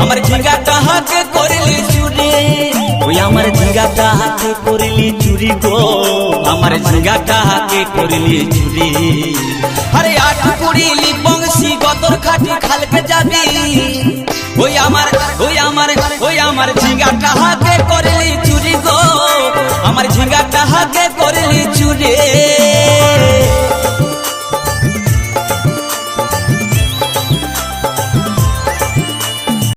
আমার ঝিঙ্গাটা হাতে করলি চুরি, ওই আমার ঝিঙ্গাটা হাতে করলি চুরি গো, আমার ঝিঙ্গাটা হাতে করলি চুরি। আরে আট পুরিলি বংশী গতর খাটি খালকে যাবি, ওই আমার ঝিঙ্গাটা হাতে করলি চুরি গো, আমার ঝিঙ্গাটা হাতে করলি চুরি।